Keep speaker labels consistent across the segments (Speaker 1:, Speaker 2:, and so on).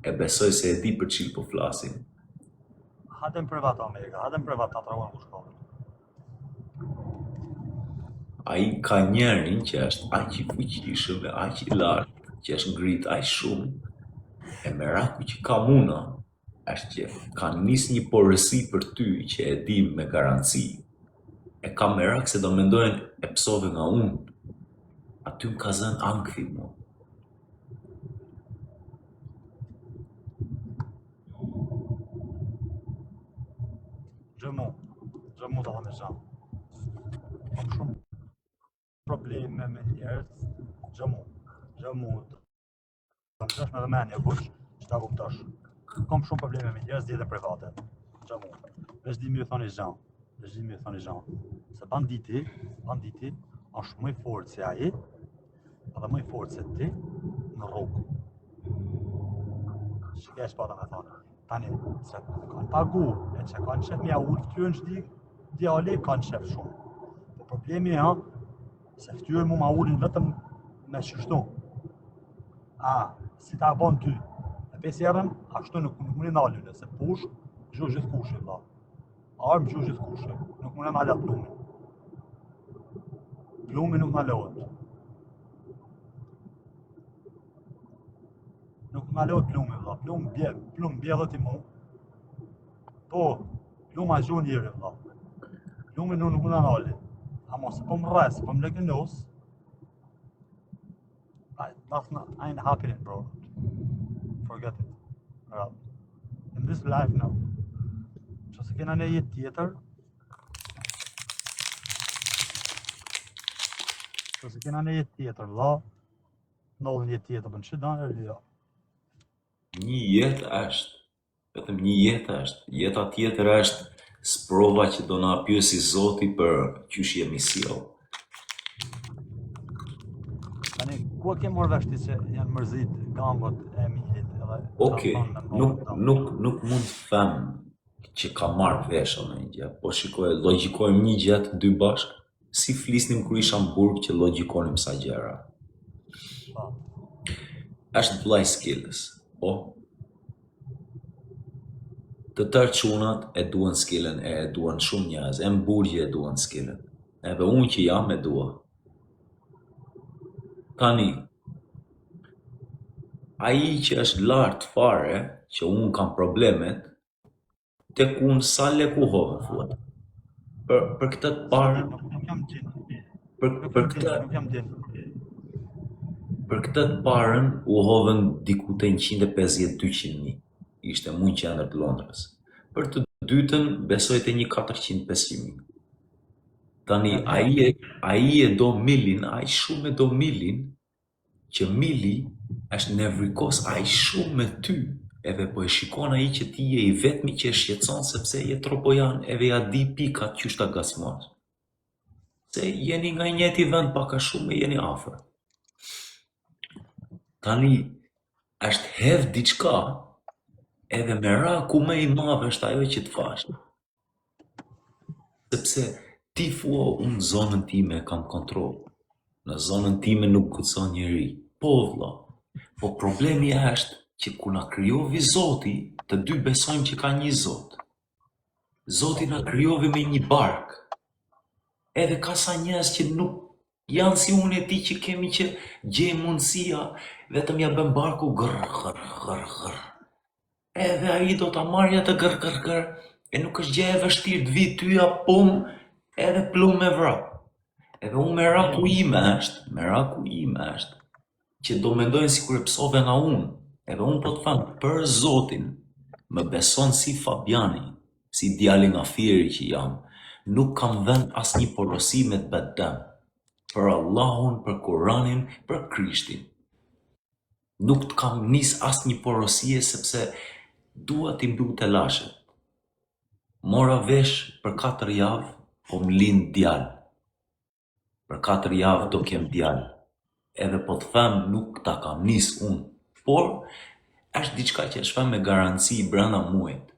Speaker 1: E besoj se e di për çil po flasim.
Speaker 2: Hajde në privat Amerika, hajde në privat ta tregon ku shkon.
Speaker 1: Ai ka njerin që është aq i fuqishëm e aq i lartë, që është ngrit aq shumë. E meraku që ka muna është që ka nis një porësi për ty që e di me garanci. E ka merak se do mendojnë e psove nga unë. Aty më ka zënë ankthi mu.
Speaker 2: Gjëmu të thëmë zhanë. Kam shumë probleme me njerëz, gjëmu të mësësh me dhe menje bush, që ta kuptosh. Kam shumë probleme me njerëz jetën private, gjëmu. Veç di mi ju thoni zhanë, se banditi është më i fortë se ai, edhe më i fortë se ti në rrugë. Shikaj çfarë me thonë. Tani, se kanë pagu, e që kanë qef mja ullë ftyrën që djali, kanë qef shumë. Po problemi e se ftyrën mu ma ullin vetëm me qështu. Si ta bon ty. E pes jerën, ashtu nuk mundi nalën, se push, gjuh gjithë kushi, vla. Armë gjuh gjithë kushi, nuk mundi nalet plumin. Plumi nuk nalohet. Nuk nalohet plumi, vla. Plum bje ti mu. Po, pluma gjuh njëri, vla. Plumi nuk mundi nalën. Amo se po më rres, po më legënos, nothing ain't happening, bro. Forget it. Right. In this life now. Që se kena një jetë tjetër. Valla. Ndodhën jetë tjetër, për në që danë e jo.
Speaker 1: Një jetë është. Vetëm një jetë është. Jeta tjetër është sprova që do na pyesi Zoti për qysh jemi sjell.
Speaker 2: Tani, ku e ke marrë vesh ti që janë mërzit gangot e Emilit edhe...
Speaker 1: Okej, nuk mund të them që ka marrë vesh në një gjë, po logjikojmë një gjë të dy bashkë, si flisnim kur isha në burg që logjikonim sa gjëra. Është vllai skillës, po. Të tërë çunat e duan skillën, e duan shumë njerëz, e në burgje e duan skillën. Edhe unë që jam e dua. Tani, ai që është lartë fare, që unë kam problemet, tek unë sa leku hove fuat. Për këtë të parën, për këtë të parën u hovën diku te 150-200.000. Ishte mu në qendër të Londrës. Për të dytën besoj te një 400-500.000. Tani ai e do Milin, ai shumë e do Milin, që Mili është nevrikos ai shumë me ty, edhe po e shikon ai që ti je i vetmi që e shqetëson sepse je tropojan, edhe ja di pikat qysh ta gasmosh. Se jeni nga njëti vend paka shumë e jeni afër. Tani është hedh diçka, edhe meraku më i madh është ajo që të fash. Sepse ti thua unë zonën time kam kontroll. Në zonën time nuk guxon njeri. Po vlla. Po problemi është që kur na krijovi Zoti, të dy besojmë që ka një Zot. Zoti na krijovi me një bark. Edhe ka sa njerëz që nuk janë si unë e ti që kemi që gjejmë mundësia, vetëm ja bën barku gër. Edhe ai do ta marrë atë gër, e nuk është gjë e vështirë të vi tyja pum edhe plum me vrap. Edhe unë meraku ime është që do mendojnë sikur e psove nga unë. Edhe unë po të them për Zotin, më beson si Fabiani, si djali nga Fieri që jam, nuk kam vend asnjë porosi me të bedem. Për Allahun, për Kur'anin, për Krishtin. Nuk të kam nis asnjë porosie sepse dua t'i mbyll të lashet. Mora vesh për 4 javë, po më lind djalë. Për 4 javë do kem djalë. Edhe po të them nuk ta kam nis unë, por është diçka që është me garanci brenda muajit.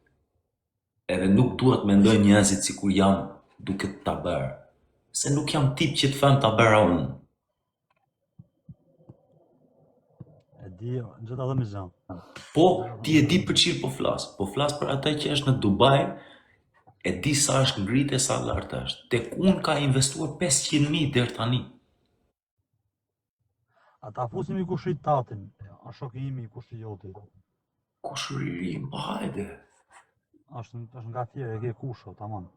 Speaker 1: Edhe nuk duhet mendoj njerëzit sikur jam duke ta bërë, se nuk jam tip që të them ta bëra unë.
Speaker 2: E di, gjithë edhe me zënë.
Speaker 1: Po, ti e di për çfarë po flas. Po flas për atë që është në Dubai, e di sa është ngritë sa lart është. Tek unë ka investuar 500.000 deri tani.
Speaker 2: Ata fusim i kushrit tatin, a shoku imi i kushrit jotit.
Speaker 1: Kushëriri, hajde.
Speaker 2: Është nga tjerë, e ke kusho, tamam.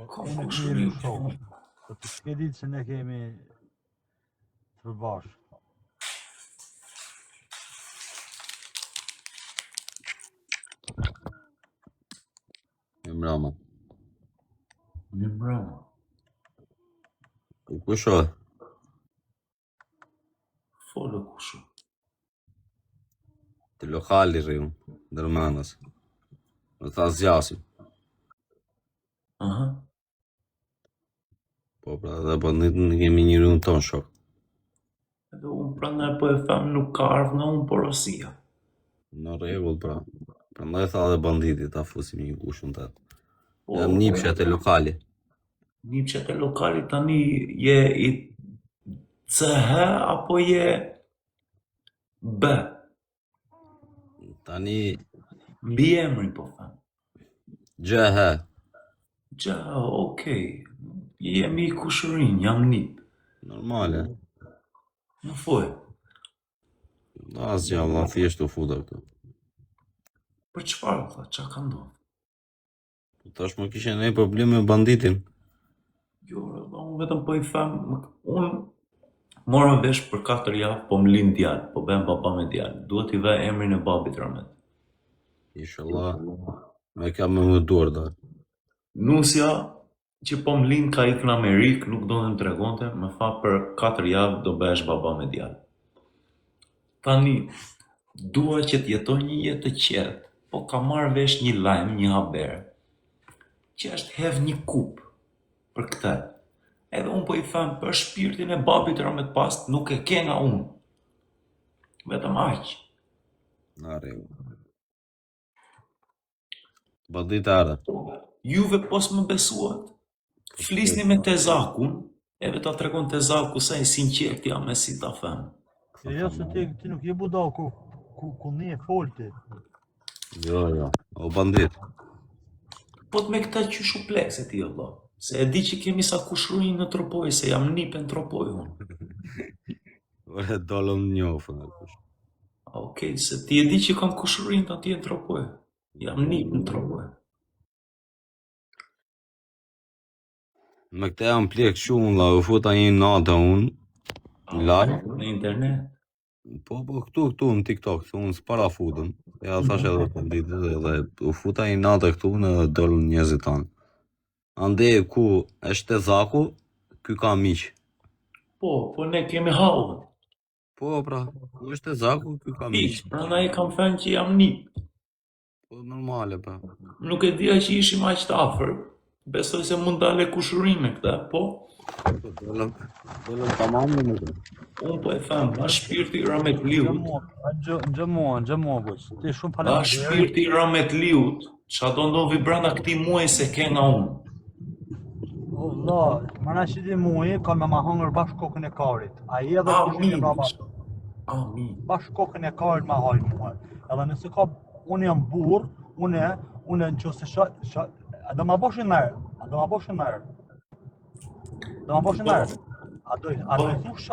Speaker 1: Ka
Speaker 2: Unë e
Speaker 1: kushëri.
Speaker 2: kemi shok. Po të s'ke ditë se ne kemi të përbashkë.
Speaker 3: Mrama.
Speaker 1: Mi mbrëma.
Speaker 3: Ku shoh?
Speaker 1: Folë kushu.
Speaker 3: Të lokali rriun, ndërmendas. Më tha zgjasim.
Speaker 1: Aha.
Speaker 3: Po pra dhe banditën kemi njëriun ton shok.
Speaker 1: Edhe unë prandaj po e them nuk ka ardhur nga unë porosia.
Speaker 3: Në rregull pra. Prandaj tha dhe banditi ta fusim një kushun të.
Speaker 1: Po,
Speaker 3: Jam nipshet e lokali.
Speaker 1: nipshet e lokali tani je i CH apo je B?
Speaker 3: Tani
Speaker 1: Mbi emrin po them.
Speaker 3: gjëhe.
Speaker 1: Gja, okej. Jemi i kushërin, jam nip.
Speaker 3: Normale.
Speaker 1: Në foj.
Speaker 3: Asgjë, valla thjesht u futa këtu.
Speaker 1: Për çfarë tha, çka ka ndodhur?
Speaker 3: Tash më kishe ne problem me banditin.
Speaker 1: Jo, unë vetëm po i them, unë mora vesh për 4 javë, po më lind djalë, po bëhem baba me djalë. Duhet i vë emrin e babit Ramet.
Speaker 3: Inshallah. Me ka me më duar da.
Speaker 1: Nusja që po më lind ka ikë në Amerikë, nuk do të më tregonte, më tha për 4 javë do bëhesh baba me djalë. Tani, dua që të jetoj një jetë të qetë, po ka marrë vesh një lajm, një haber, që është hedh një kup për këtë. Edhe unë po i them për shpirtin e babit Ramet Past, nuk e ke nga unë. Vetëm aq.
Speaker 3: Në rregull. Bandit ardha.
Speaker 1: Juve pos më besuat, flisni me Tezakun, edhe ta tregon Tezaku sa i sinqert jam me si ta them.
Speaker 2: Jo, se ti nuk je budall ku ne folti.
Speaker 3: Jo. O bandit.
Speaker 1: Po të me këta qysh u plekse ti Allah, se e di që kemi sa kushruin në tropoj, se jam nipe në tropoj unë.
Speaker 3: Ore dolëm njofën.
Speaker 1: Okej, se ti e di që kam kushruin të atje në tropoj, jam nip në tropoj.
Speaker 3: Me këte jam plek shumë, la, u futa një natë unë, live.
Speaker 1: Në internet.
Speaker 3: Po, këtu në TikTok, këtu unë s'para futën. Ja, thash edhe banditit edhe u futa një natë këtu në dollën njerëzit tanë. Ande ku është Tezaku, ky ka miq.
Speaker 1: Po ne kemi hallën.
Speaker 3: Po, pra, ku është Tezaku, ky ka miq.
Speaker 1: Prandaj kam thënë që jam nip.
Speaker 3: Po, normale, pra.
Speaker 1: Nuk e dija që ishim aq të afër. Besoj se mund dale kushërim me këta, po?
Speaker 3: Dollëm tamam në mëtë.
Speaker 1: Unë po e them, ba shpirti Ramet Liut,
Speaker 2: Gjëmua, guq. Ti shumë
Speaker 1: ba
Speaker 2: faleminderit.
Speaker 1: shpirti Ramet Liut, qa do ndodhi brenda këtij muaji se ke nga unë.
Speaker 2: O vlla, mana që ti muji kanë me ma hangër bashkë kokën e karit. Ai edhe kushin e
Speaker 1: Amin.
Speaker 2: brava.
Speaker 1: Amin.
Speaker 2: Bashkë kokën e karit ma hajnë mua. Edhe nëse ka, unë jam burr, unë në qëse a do ma boshin nërë. A do ma boshin nërë. A do i thush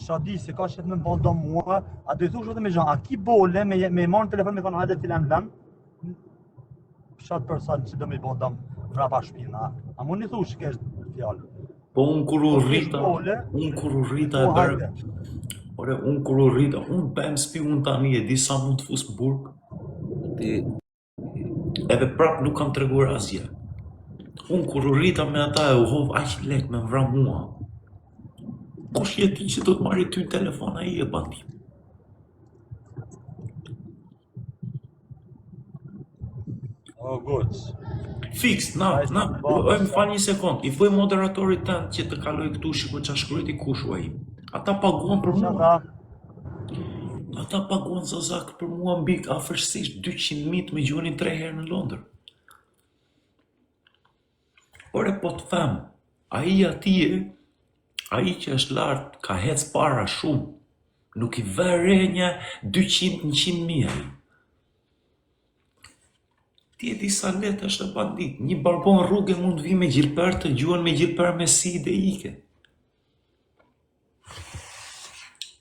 Speaker 2: Shadi se ka qëtë me bëllë do mua, a do i thush edhe me gjanë, a ki bole me marrë në telefon me thonë hajde filan vend, shatë person që do me bëllë do vrapa shpina. A mu një thush që kështë fjallë.
Speaker 1: Po unë kur u rrita e bërë, unë kur u rrita, unë bëhem spi unë tani e di sa mund të fusë burg, edhe prap nuk kam treguar asgjë. Unë kur u rrita me ata e u hov aq lek me vra mua. Kush je ti që do të marri ty në telefon ai e bandi?
Speaker 2: O, guq.
Speaker 1: Fiks, na, më fal një sekond, i thuj moderatorit tënd që të kaloj këtu shiko qa shkruajti kushu ai. Ata paguan për mua. Ata paguan zazak për mua mbi afërsisht 200.000 me gjunin 3 herë në Londër. Ore po të them, ai atje, ai që është lart ka hec para shumë. Nuk I vere një 200-100 mijë. Ti e di sa letë është e bandit. Një barbon rrugë mund të vi me gjilper të gjuan me gjilper me si dhe ike.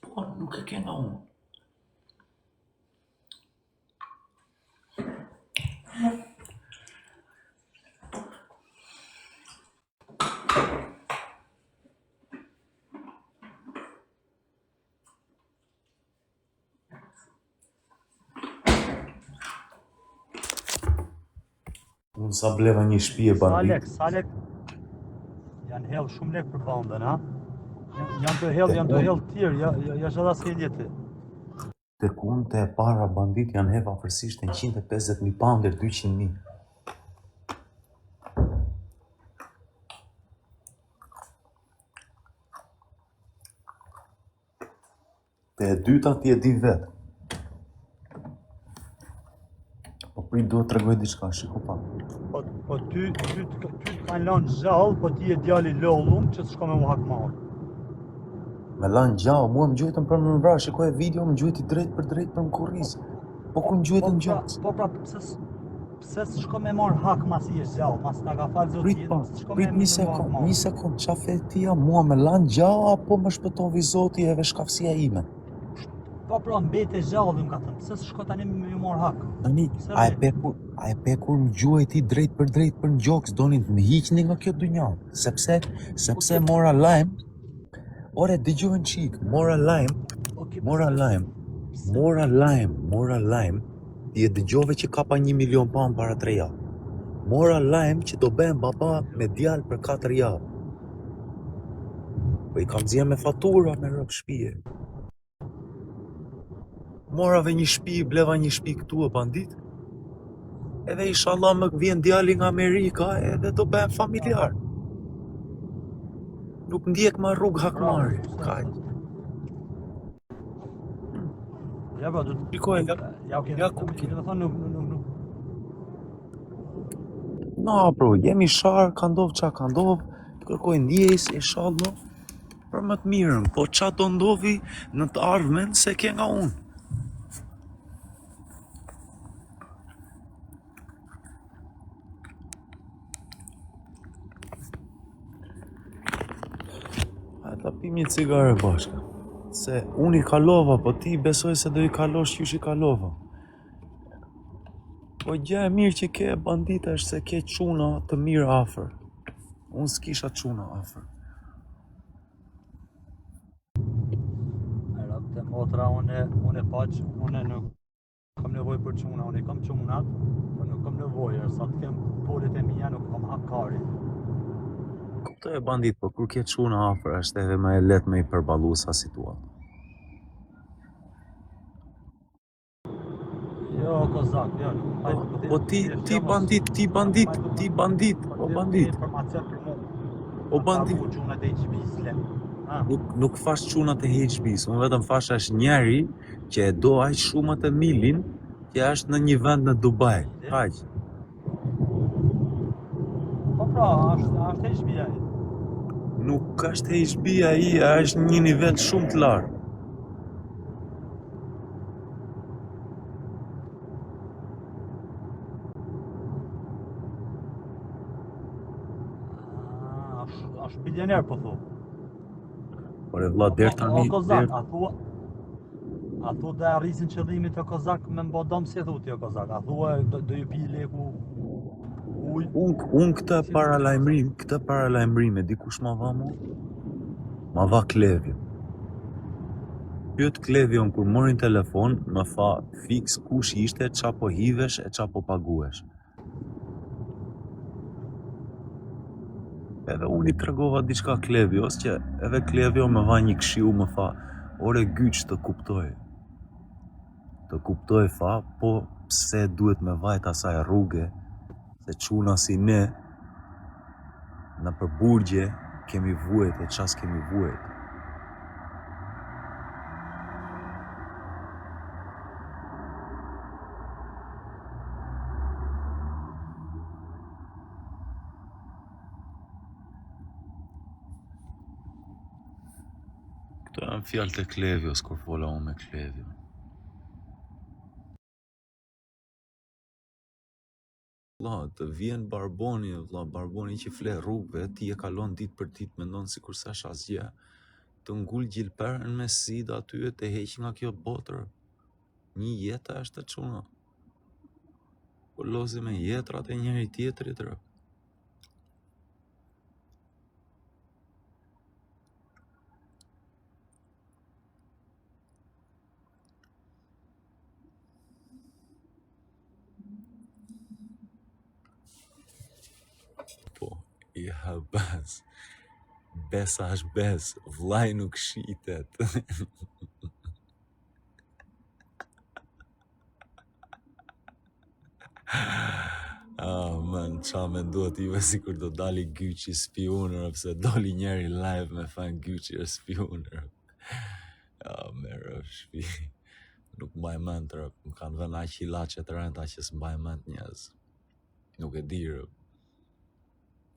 Speaker 1: Po, nuk e kena unë. Unë sa bleva një shtëpi e bandit.
Speaker 2: Sa lek janë hell shumë lek për bandën, ha? Janë të hell të tjerë, ja shada se jeti.
Speaker 1: Tek unë të e para bandit janë heva përsisht 150.000 pounder, 200.000. Te e dyta ti e di vetë. Po prit duhet të tregoj diçka, shiko pa.
Speaker 2: Po ty të kanë lanë gjallë, po ti e djali lollum që të shko me mu hakmarë.
Speaker 1: Me lanë gjallë, mua më gjujtën për më vra, shikoj e video, më gjujti drejt për më kurrizë. Po kur më gjujtën gjallë.
Speaker 2: Po pra, pse s'shko me marë hak mas I është gjallë, mas nga ka falë zotin,
Speaker 1: Prit një sekund, qa fetia mua me lanë gjallë, apo më shpëtovi zoti e veshkafsia ime?
Speaker 2: Po pra, mbete gjallë dhe më ka thënë, pse s'shko tani me marë hak?
Speaker 1: Tani, a e pe kur më gjuajti drejt për në gjoks, donin të më hiqni nga kjo dynja, sepse mora lajm. Ore, dëgjojnë qik, mora lajm, ti e dëgjove që kapa 1 milion pound para 3 javë. Mora lajm që do bëhem baba me djalë për 4 javë. Po I kam zia me fatura me rrëp shtëpie. Morave një shtëpi, bleva një shtëpi këtu e bandit. Edhe inshallah më vjen djali nga Amerika edhe do bëhem familjar. Nuk ndjek ma rrugë hakmari, kaj.
Speaker 2: Ja, bro, du të...
Speaker 1: Shikoj, ja ku ti.
Speaker 2: Do të thonë nuk...
Speaker 1: Na, bro, jemi sharë, ka ndovë qa ka ndovë, kërkoj ndjes, inshallah, për më të mirën, po qa do ndovi në të ardhmen se ke nga unë. Ta pim një cigare bashka. Se unë I kalova, po ti besoj se do I kalosh qysh I kalova. Po gjë e mirë që ke bandita është se ke çuna të mirë afër. Unë s'kisha çuna afër.
Speaker 2: Rapte motra, unë e paq, unë nuk kam nevoj për çuna, unë I kam çunat, po nuk kam nevojë, sa të kem polet e mia nuk kam hakari.
Speaker 1: Kuptoj e bandit, po kur ke çuna afër është edhe më e lehtë me I përballu sa situatë.
Speaker 2: Jo, kozak, jo.
Speaker 1: Po ti bandit.
Speaker 2: Informacion për mu.
Speaker 1: O bandit.
Speaker 2: Ka çunat e HB-s.
Speaker 1: Nuk fash çunat e HB-s, unë vetëm fash është njeri që e do aq shumë të milin që është në një vend në Dubai. Kaq.
Speaker 2: Po pra, është HB ai.
Speaker 1: Nuk është HB ai, është një nivel shumë të lartë.
Speaker 2: Është bilioner po thu.
Speaker 1: Por e vlla der tani.
Speaker 2: O kozak, a thu dhe arrisin qëllimit të kozak me mbo dom si thu ti o kozak, a thua do ju pi leku uj?
Speaker 1: Unë këtë paralajmërim e dikush ma va mu? Ma va Klevjo. Pyet Klevjon kur morin telefon, më tha fix kush ishte, qa po hivesh e qa po paguesh. Edhe unë I tregova diçka Klevjos që edhe Klevjo më va një këshill më tha, ore gyq të kuptoj. Të kuptoj tha, po pse duhet me vajt asaj rruge, se çuna si ne në përburgje kemi vuajt e qas kemi vuajt. Këto janë fjalë të Klevjos, kur fola unë me Klevjo. Vlla, të vjen barboni, vlla, barboni që fle rrugëve, ti e kalon ditë për ditë, mendon sikur s'ash asgjë. Të ngul gjilperën me sida aty e të heq nga kjo botër. Një jetë është të çuna. Po lozi me jetrat e njëri tjetrit rë. Po, i habas. Besa është bes, vllai nuk shitet. Man, qa me nduhet juve si kur do dali Gucci spionër, pëse doli njeri live me fan Gucci e spionër. Merë, shpi. Nuk mbaj mend rë, më kanë vënë aq ilaçe të rënda që s'mbaj mend njerëz. Nuk e di rë.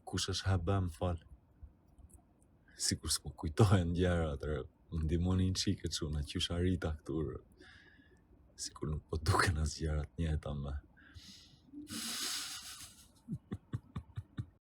Speaker 1: Kush është habem fal? Sikur s'po kujtohen gjërat rë. Më ndihmoni një çike çuna, qysh arrita këtu rë. Sikur nuk po duken as gjërat njëta me.